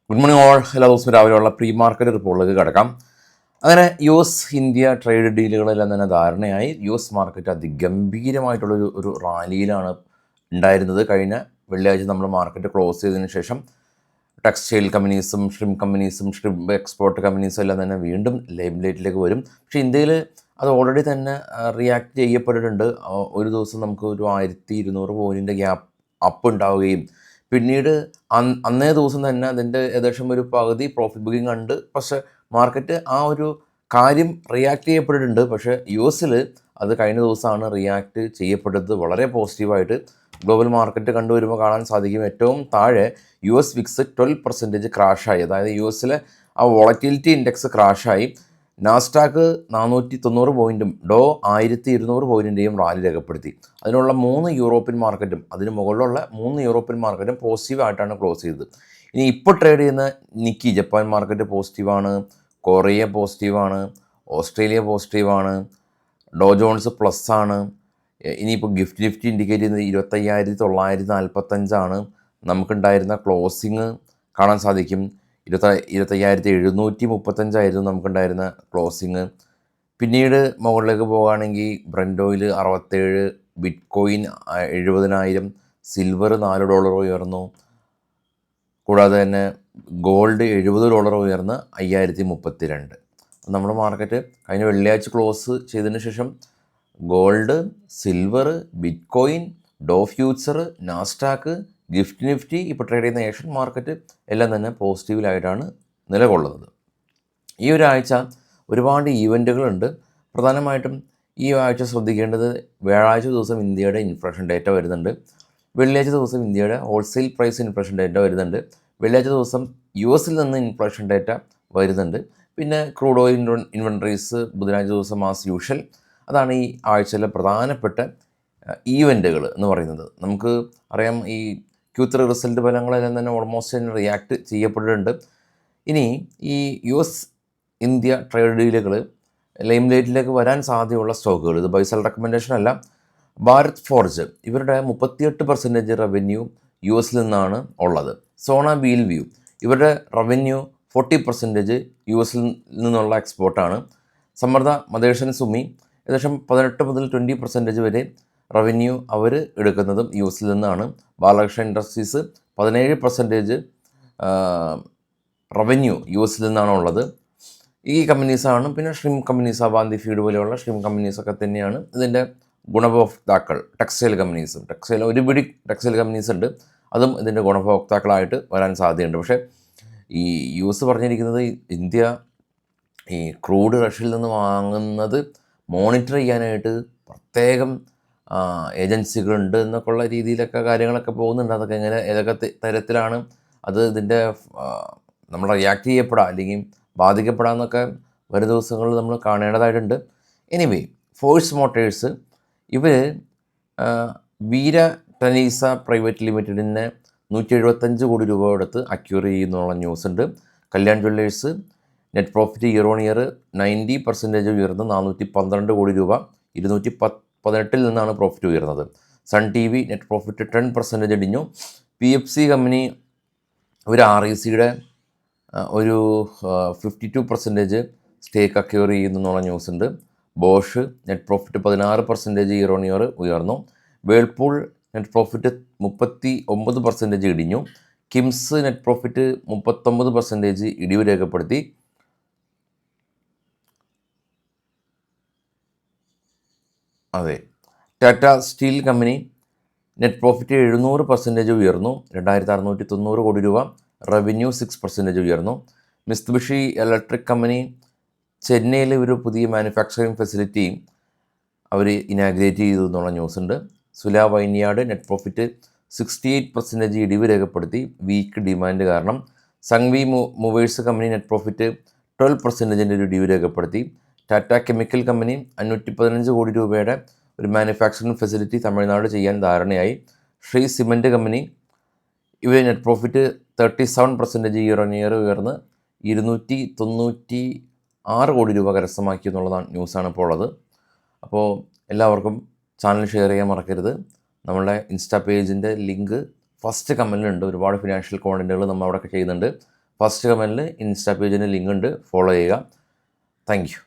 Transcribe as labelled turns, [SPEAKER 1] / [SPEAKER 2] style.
[SPEAKER 1] Good morning all. എല്ലാ ദിവസവും രാവിലെയുള്ള പ്രീ മാർക്കറ്റ് റിപ്പോർട്ടിലേക്ക് കിടക്കാം. അങ്ങനെ ഇന്ത്യ ട്രേഡ് ഡീലുകളെല്ലാം തന്നെ ധാരണയായി. മാർക്കറ്റ് അതിഗംഭീരമായിട്ടുള്ളൊരു റാലിയിലാണ് ഉണ്ടായിരുന്നത്. കഴിഞ്ഞ വെള്ളിയാഴ്ച നമ്മൾ മാർക്കറ്റ് ക്ലോസ് ചെയ്തതിന് ശേഷം ടെക്സ്റ്റൈൽ കമ്പനീസും ഷ്രിംപ് എക്സ്പോർട്ട് കമ്പനീസും എല്ലാം തന്നെ വീണ്ടും ലൈംലൈറ്റിലേക്ക് വരും. പക്ഷേ ഇന്ത്യയിൽ അത് ഓൾറെഡി തന്നെ റിയാക്ട് ചെയ്യപ്പെട്ടിട്ടുണ്ട്. ഒരു ദിവസം നമുക്ക് ഒരു 1200 പോയിൻറ്റിൻ്റെ ഗ്യാപ്പ് അപ്പ് ഉണ്ടാവുകയും പിന്നീട് അന്നേ ദിവസം തന്നെ അതിൻ്റെ ഏകദേശം ഒരു പകുതി പ്രോഫിറ്റ് ബുക്കിംഗ് കണ്ട്. പക്ഷേ മാർക്കറ്റ് ആ ഒരു കാര്യം റിയാക്ട് ചെയ്യപ്പെട്ടിട്ടുണ്ട്. പക്ഷേ അത് കഴിഞ്ഞ ദിവസമാണ് റിയാക്ട് ചെയ്യപ്പെട്ടത് വളരെ പോസിറ്റീവായിട്ട്. ഗ്ലോബൽ മാർക്കറ്റ് കണ്ടുവരുമ്പോൾ കാണാൻ സാധിക്കും, ഏറ്റവും താഴെ വിക്സ് 12% ക്രാഷായി. അതായത് ആ വോളറ്റിലിറ്റി ഇൻഡെക്സ് ക്രാഷായി. നാസ്ഡാക്ക് 490 പോയിൻറ്റും ഡോ 1200 പോയിൻറ്റിൻ്റെയും റാലി രേഖപ്പെടുത്തി. അതിനുള്ള 3 യൂറോപ്യൻ മാർക്കറ്റും അതിന് മുകളിലുള്ള 3 യൂറോപ്യൻ മാർക്കറ്റും പോസിറ്റീവായിട്ടാണ് ക്ലോസ് ചെയ്തത്. ഇനി ഇപ്പോൾ ട്രേഡ് ചെയ്യുന്ന നിക്കി ജപ്പാൻ മാർക്കറ്റ് പോസിറ്റീവാണ്, കൊറിയ പോസിറ്റീവാണ്, ഓസ്ട്രേലിയ പോസിറ്റീവാണ്, ഡോ ജോൺസ് പ്ലസ് ആണ്. ഇനിയിപ്പോൾ നിഫ്റ്റി ഇൻഡിക്കേറ്റ് ചെയ്യുന്നത് 25,945 നമുക്കുണ്ടായിരുന്ന ക്ലോസിങ് കാണാൻ സാധിക്കും. 25,735 നമുക്കുണ്ടായിരുന്ന ക്ലോസിങ്. പിന്നീട് മുകളിലേക്ക് പോകുകയാണെങ്കിൽ Brent oil 67, bit coin 70,000, silver $4 ഉയർന്നു. കൂടാതെ തന്നെ ഗോൾഡ് $70 ഉയർന്ന് 5032. നമ്മുടെ മാർക്കറ്റ് കഴിഞ്ഞ വെള്ളിയാഴ്ച ക്ലോസ് ചെയ്തതിന് ശേഷം ഗോൾഡ്, സിൽവർ, ബിറ്റ് കോയിൻ, ഡോ ഫ്യൂച്ചർ, നാസ്ഡാക്ക്, നിഫ്റ്റി ഇപ്പോൾ ട്രേഡ് ചെയ്യുന്ന ഏഷ്യൻ മാർക്കറ്റ് എല്ലാം തന്നെ പോസിറ്റീവിലായിട്ടാണ് നിലകൊള്ളുന്നത്. ഈ ഒരാഴ്ച ഒരുപാട് ഈവൻറ്റുകളുണ്ട്. പ്രധാനമായിട്ടും ഈ ആഴ്ച ശ്രദ്ധിക്കേണ്ടത്, വ്യാഴാഴ്ച ദിവസം ഇന്ത്യയുടെ ഇൻഫ്ലേഷൻ ഡേറ്റ വരുന്നുണ്ട്. വെള്ളിയാഴ്ച ദിവസം ഇന്ത്യയുടെ ഹോൾസെയിൽ പ്രൈസ് ഇൻഫ്ലേഷൻ ഡേറ്റ വരുന്നുണ്ട്. വെള്ളിയാഴ്ച ദിവസം ൽ നിന്ന് ഇൻഫ്ലേഷൻ ഡേറ്റ വരുന്നുണ്ട്. പിന്നെ ക്രൂഡ് ഓയിൽ ഇൻവെൻട്രീസ് ബുധനാഴ്ച ദിവസം ആസ് യൂഷ്വൽ. അതാണ് ഈ ആഴ്ചയിലെ പ്രധാനപ്പെട്ട ഈവൻറ്റുകൾ എന്ന് പറയുന്നത്. നമുക്ക് അറിയാം, ഈ Q3 റിസൾട്ട് ഫലങ്ങളെല്ലാം തന്നെ ഓൾമോസ്റ്റ് റിയാക്ട് ചെയ്യപ്പെട്ടിട്ടുണ്ട്. ഇനി ഈ ഇന്ത്യ ട്രേഡ് ഡീലുകൾ ലൈംലൈറ്റിലേക്ക് വരാൻ സാധ്യതയുള്ള സ്റ്റോക്കുകൾ, ഇത് ബൈ സെൽ റെക്കമെൻഡേഷൻ അല്ല. ഭാരത് ഫോർജ് ഇവരുടെ 38% റവന്യൂ നിന്നാണ് ഉള്ളത്. സോണ വീൽ വ്യൂ ഇവരുടെ റവന്യൂ 40% നിന്നുള്ള എക്സ്പോർട്ടാണ്. സമൃദ്ധ മദേഴ്സൺ സുമി ഏകദേശം 18 മുതൽ 20% വരെ റവന്യൂ അവർ എടുക്കുന്നതും നിന്നാണ്. ബാലകൃഷ്ണ ഇൻഡസ്ട്രീസ് 17% റവന്യൂ നിന്നാണ് ഉള്ളത്. ഈ കമ്പനീസാണ്. പിന്നെ ഷ്രിംപ് കമ്പനീസ്, അവാന്തി ഫീഡ് പോലെയുള്ള ഷ്രിംപ് കമ്പനീസൊക്കെ തന്നെയാണ് ഇതിൻ്റെ ഗുണഭോക്താക്കൾ. ടെക്സ്റ്റൈൽ ഒരുപിടി ടെക്സ്റ്റൈൽ കമ്പനീസ് ഉണ്ട്, അതും ഇതിൻ്റെ ഗുണഭോക്താക്കളായിട്ട് വരാൻ സാധ്യതയുണ്ട്. പക്ഷേ ഈ പറഞ്ഞിരിക്കുന്നത് ഇന്ത്യ ഈ ക്രൂഡ് റഷ്യയിൽ നിന്ന് വാങ്ങുന്നത് മോണിറ്റർ ചെയ്യാനായിട്ട് പ്രത്യേകം ഏജൻസികളുണ്ട് എന്നൊക്കെയുള്ള രീതിയിലൊക്കെ കാര്യങ്ങളൊക്കെ പോകുന്നുണ്ട്. അതൊക്കെ ഏതൊക്കെ തരത്തിലാണ് അത് ഇതിൻ്റെ നമ്മൾ റിയാക്ട് ചെയ്യപ്പെടാം അല്ലെങ്കിൽ ബാധിക്കപ്പെടാമെന്നൊക്കെ വരും ദിവസങ്ങളിൽ നമ്മൾ കാണേണ്ടതായിട്ടുണ്ട്. എനിവേ, ഫോഴ്സ് മോട്ടേഴ്സ് ഇവർ വീര ടെനീസ പ്രൈവറ്റ് ലിമിറ്റഡിനെ 175 കോടി രൂപ കൊടുത്ത് അക്യൂർ ചെയ്യുന്നുള്ള ന്യൂസ് ഉണ്ട്. Kalyan Jewellers net profit year on year 90% ഉയർന്ന് 412 കോടി രൂപ, 218 നിന്നാണ് പ്രോഫിറ്റ് ഉയർന്നത്. Sun TV net profit 10% ഇടിഞ്ഞു. PFC കമ്പനി ഒരു RECയുടെ ഒരു 52% സ്റ്റേക്ക് അക്യൂർ ചെയ്യുന്നുള്ള ന്യൂസ് ഉണ്ട്. Bosch net profit 16% year on year ഉയർന്നു. വേൾപൂൾ നെറ്റ് പ്രോഫിറ്റ് 39% ഇടിഞ്ഞു. കിംസ് നെറ്റ് പ്രോഫിറ്റ് 39% ഇടിവ് രേഖപ്പെടുത്തി. അതെ, Tata Steel company net profit 700% ഉയർന്നു, 2690 കോടി രൂപ. റവന്യൂ 6% ഉയർന്നു. മിസ്തുബിഷി ഇലക്ട്രിക് കമ്പനി ചെന്നൈയിൽ ഒരു പുതിയ മാനുഫാക്ചറിങ് ഫെസിലിറ്റി അവർ ഇനാഗ്രേറ്റ് ചെയ്തു എന്നുള്ള ന്യൂസ് ഉണ്ട്. സുല വൈൻയാർഡ് നെറ്റ് പ്രോഫിറ്റ് 68% ഇടിവ് രേഖപ്പെടുത്തി, വീക്ക് ഡിമാൻഡ് കാരണം. സംഗ്വി മൂവേഴ്സ് കമ്പനി നെറ്റ് പ്രോഫിറ്റ് 12% ഒരു ഇടിവ് രേഖപ്പെടുത്തി. ടാറ്റ കെമിക്കൽ കമ്പനി 515 കോടി രൂപയുടെ ഒരു മാനുഫാക്ചറിങ് ഫെസിലിറ്റി തമിഴ്നാട് ചെയ്യാൻ ധാരണയായി. ശ്രീ സിമൻറ്റ് കമ്പനി ഇവർ net profit 37% year on year ഉയർന്ന് 296 കോടി രൂപ കരസ്ഥമാക്കി എന്നുള്ളതാണ് ന്യൂസാണ് ഇപ്പോൾ ഉള്ളത്. അപ്പോൾ എല്ലാവർക്കും ചാനൽ ഷെയർ ചെയ്യാൻ മറക്കരുത്. നമ്മളുടെ ഇൻസ്റ്റാ പേജിൻ്റെ ലിങ്ക് ഫസ്റ്റ് കമൻറ്റിലുണ്ട്. ഒരുപാട് ഫിനാൻഷ്യൽ കോണ്ടൻറ്റുകൾ നമ്മൾ അവിടെ ചെയ്യുന്നുണ്ട്. ഫസ്റ്റ് കമൻറ്റിൽ ഇൻസ്റ്റാ പേജിൻ്റെ ലിങ്ക് ഉണ്ട്, ഫോളോ ചെയ്യുക. Thank you.